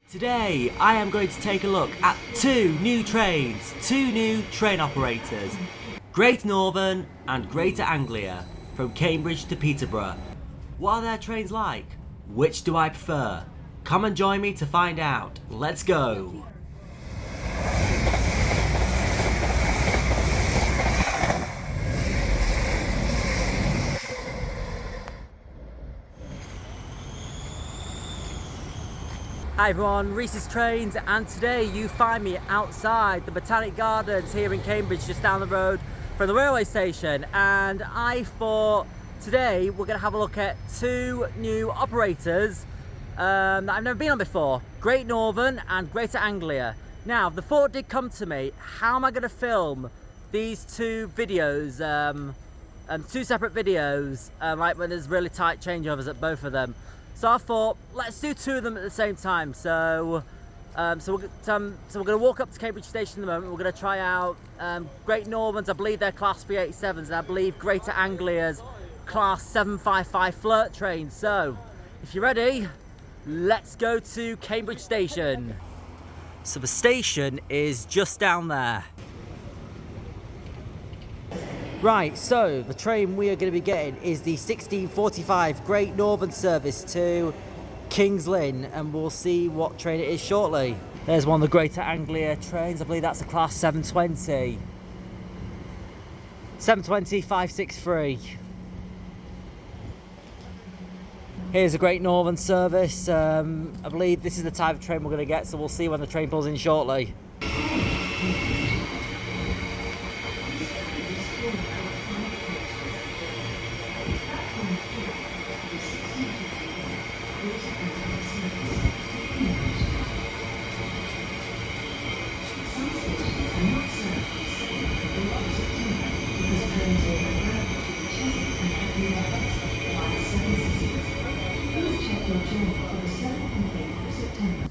Today I am going to take a look at two new trains, two new train operators, Great Northern and Greater Anglia, from Cambridge to Peterborough. What are their trains like? Which do I prefer? Come and join me to find out. Let's go! Hi everyone, Reece's Trains, and today you find me outside the Botanic Gardens here in Cambridge, just down the road from the railway station. And I thought today we're going to have a look at two new operators that I've never been on before, Great Northern and Greater Anglia. Now the thought did come to me, how am I going to film these two videos, two separate videos, like when there's really tight changeovers at both of them. So I thought, let's do two of them at the same time. So we're going to walk up to Cambridge Station in the moment. We're going to try out Great Northern's, I believe they're Class 387s, and I believe Greater Anglia's Class 755 FLIRT trains. So, if you're ready, let's go to Cambridge Station. So the station is just down there. Right, so the train we are going to be getting is the 1645 Great Northern service to King's Lynn, and we'll see what train it is shortly. There's one of the Greater Anglia trains, I believe that's a Class 720. 563. Here's a Great Northern service. I believe this is the type of train we're going to get, so we'll see when the train pulls in shortly.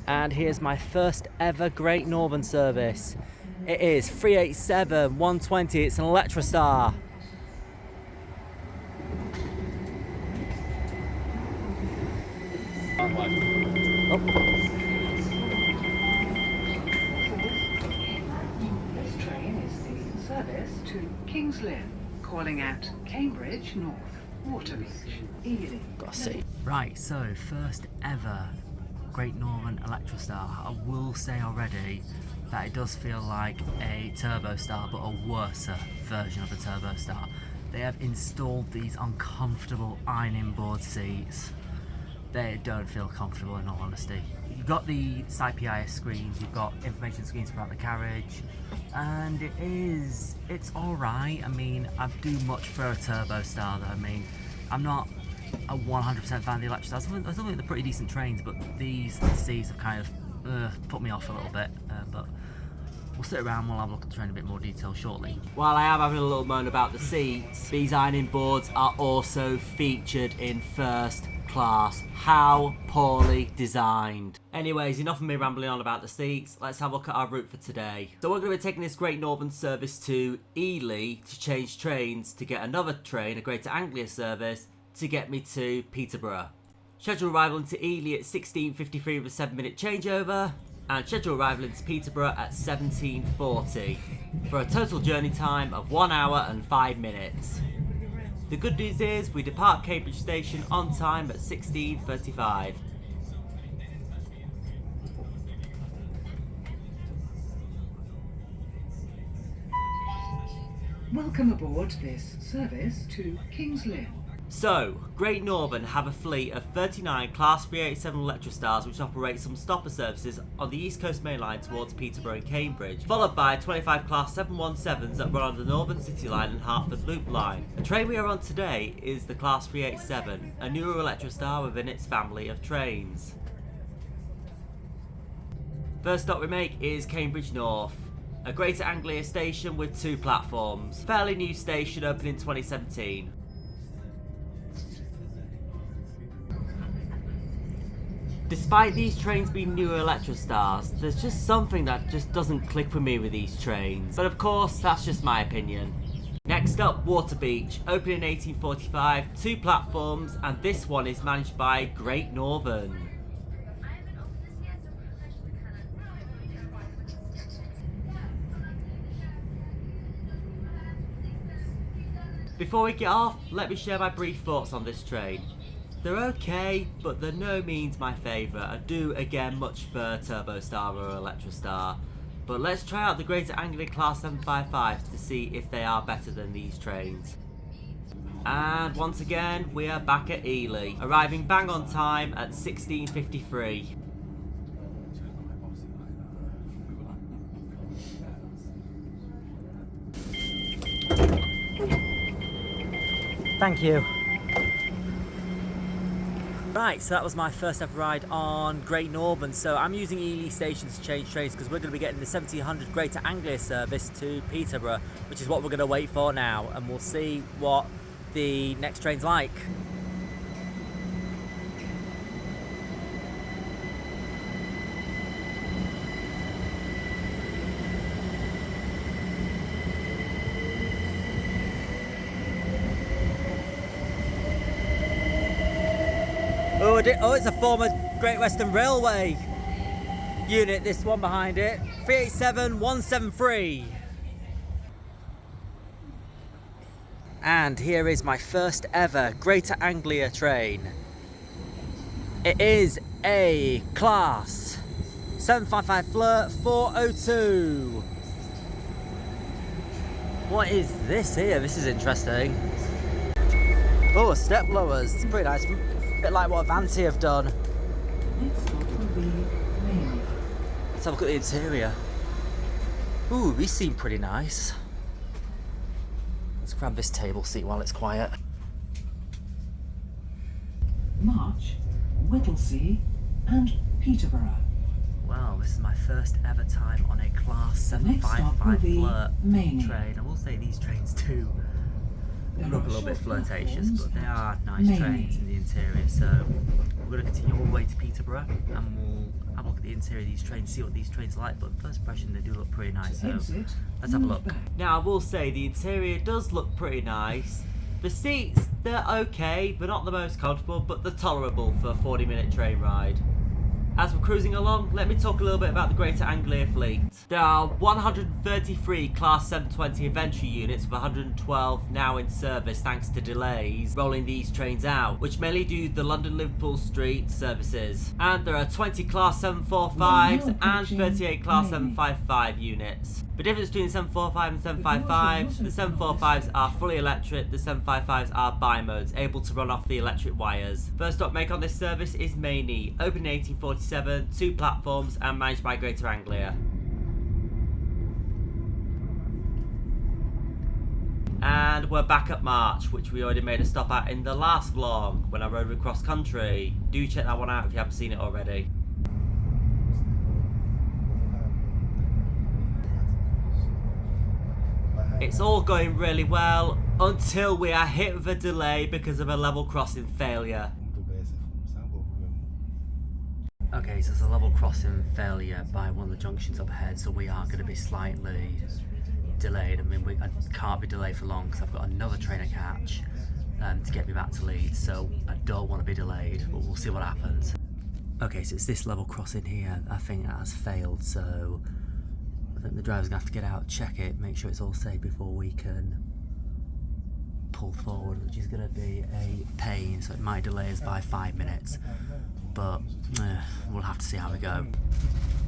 And here's my first ever Great Northern service. It is 387 120, it's an Electrostar. This train is the service to King's Lynn, calling at Cambridge, North, Waterbeach, Ealing. Gotta see. Right, so first ever Great Northern Electrostar. I will say already that it does feel like a Turbostar, but a worse version of the Turbostar. They have installed these uncomfortable ironing board seats. They don't feel comfortable, in all honesty. You've got the side PIS screens, you've got information screens throughout the carriage, and it's alright. I mean, I do much prefer a Turbostar though. I mean, I'm not a 100% fan of the Electrostars. I still think they're pretty decent trains, but these seats have kind of put me off a little bit. But we'll sit around, we'll have a look at the train in a bit more detail shortly. While I am having a little moan about the seats, these ironing boards are also featured in first class. How poorly designed. Anyways, enough of me rambling on about the seats. Let's have a look at our route for today. So we're going to be taking this Great Northern service to Ely to change trains to get another train, a Greater Anglia service, to get me to Peterborough. Scheduled arrival into Ely at 16:53 with a 7-minute changeover, and scheduled arrival into Peterborough at 17:40 for a total journey time of 1 hour and 5 minutes. The good news is we depart Cambridge Station on time at 16:35. Welcome aboard this service to King's Lynn. So, Great Northern have a fleet of 39 Class 387 Electrostars which operate some stopper services on the East Coast Main Line towards Peterborough and Cambridge, followed by 25 Class 717s that run on the Northern City Line and Hertford Loop Line. The train we are on today is the Class 387, a newer Electrostar within its family of trains. First stop we make is Cambridge North, a Greater Anglia station with 2 platforms. Fairly new station, opened in 2017. Despite these trains being newer Electrostars, there's just something that just doesn't click with me with these trains. But of course, that's just my opinion. Next up, Waterbeach, opened in 1845, 2 platforms, and this one is managed by Great Northern. Before we get off, let me share my brief thoughts on this train. They're okay, but they're no means my favourite. I do again much prefer Turbostar or Electrostar. But let's try out the Greater Anglia Class 755s to see if they are better than these trains. And once again, we are back at Ely, arriving bang on time at 16:53. Thank you. Right, so that was my first ever ride on Great Northern. So I'm using Ely Station to change trains because we're going to be getting the 1700 Greater Anglia service to Peterborough, which is what we're going to wait for now, and we'll see what the next train's like. Oh, it's a former Great Western Railway unit, this one behind it. 387173. And here is my first ever Greater Anglia train. It is a Class 755 FLIRT 402. What is this here? This is interesting. Oh, step lowers. It's pretty nice. A bit like what Avanti have done. Let's have a look at the interior. Ooh, these seem pretty nice. Let's grab this table seat while it's quiet. March, Whittlesea and Peterborough. Wow, this is my first ever time on a Class 755 FLIRT train. I will say these trains too look a little bit flirtatious, but they are nice trains in the interior. So we're going to continue all the way to Peterborough and we'll have a look at the interior of these trains, see what these trains are like. But first impression, they do look pretty nice, so let's have a look. Now I will say the interior does look pretty nice. The seats, they're okay, they're not the most comfortable, but they're tolerable for a 40-minute train ride. As we're cruising along, let me talk a little bit about the Greater Anglia fleet. There are 133 Class 720 inventory units with 112 now in service thanks to delays rolling these trains out, which mainly do the London-Liverpool Street services. And there are 20 Class 745s and 38 Class 755 units. The difference between the 745 and 755s, the 745s are fully electric, the 755s are bi-modes, able to run off the electric wires. First stop make on this service is Mayney, opened in 1847, 2 platforms and managed by Greater Anglia. And we're back at March, which we already made a stop at in the last vlog when I rode across country. Do check that one out if you haven't seen it already. It's all going really well until we are hit with a delay because of a level crossing failure. Okay, so there's a level crossing failure by one of the junctions up ahead, so we are going to be slightly delayed. I mean, I can't be delayed for long because I've got another train to catch to get me back to Leeds, so I don't want to be delayed, but we'll see what happens. Okay, so it's this level crossing here, I think that has failed, so I think the driver's going to have to get out, check it, make sure it's all safe before we can pull forward, which is going to be a pain, so it might delay us by 5 minutes, but we'll have to see how we go.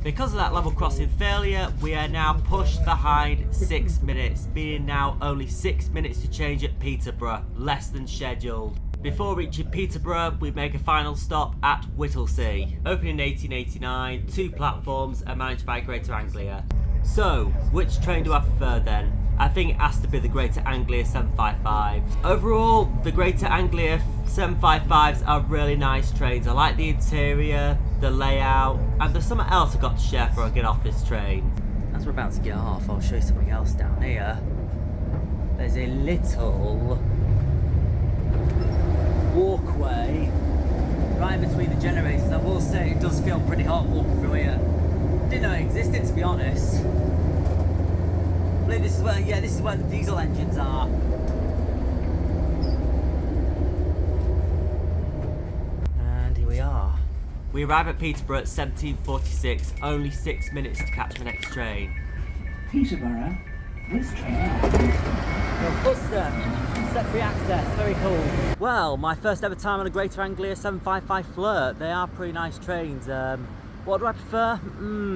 Because of that level crossing failure, we are now pushed behind 6 minutes, being now only 6 minutes to change at Peterborough, less than scheduled. Before reaching Peterborough, we make a final stop at Whittlesea. Opened in 1889, 2 platforms and managed by Greater Anglia. So, which train do I prefer then? I think it has to be the Greater Anglia 755s. Overall, the Greater Anglia 755s are really nice trains. I like the interior, the layout, and there's something else I've got to share before I get off this train. As we're about to get off, I'll show you something else down here. There's a little walkway right between the generators. I will say it does feel pretty hot walking through here. Didn't know it existed, to be honest. I believe this is where, yeah, this is where the diesel engines are. And here we are. We arrive at Peterborough at 17:46, only 6 minutes to catch the next train. Peterborough, this train. Your footstep. Step-free access, very cool. Well, my first ever time on a Greater Anglia 755 FLIRT. They are pretty nice trains. What do I prefer?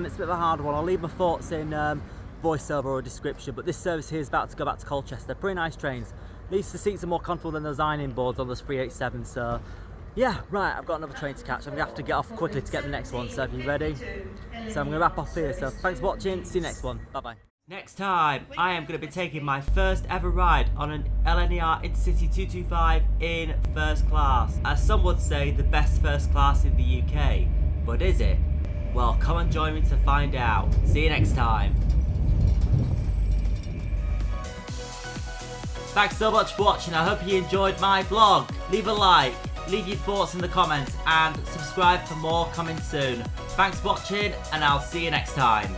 It's a bit of a hard one. I'll leave my thoughts in voiceover or description, but this service here is about to go back to Colchester. Pretty nice trains. At least the seats are more comfortable than those ironing boards on those 387, so yeah, right, I've got another train to catch. I'm gonna have to get off quickly to get the next one, so if you're ready. So I'm gonna wrap off here, so thanks for watching, see you next one, bye bye. Next time, I am going to be taking my first ever ride on an LNER Intercity 225 in first class. As some would say, the best first class in the UK. But is it? Well, come and join me to find out. See you next time. Thanks so much for watching. I hope you enjoyed my vlog. Leave a like, leave your thoughts in the comments, and subscribe for more coming soon. Thanks for watching, and I'll see you next time.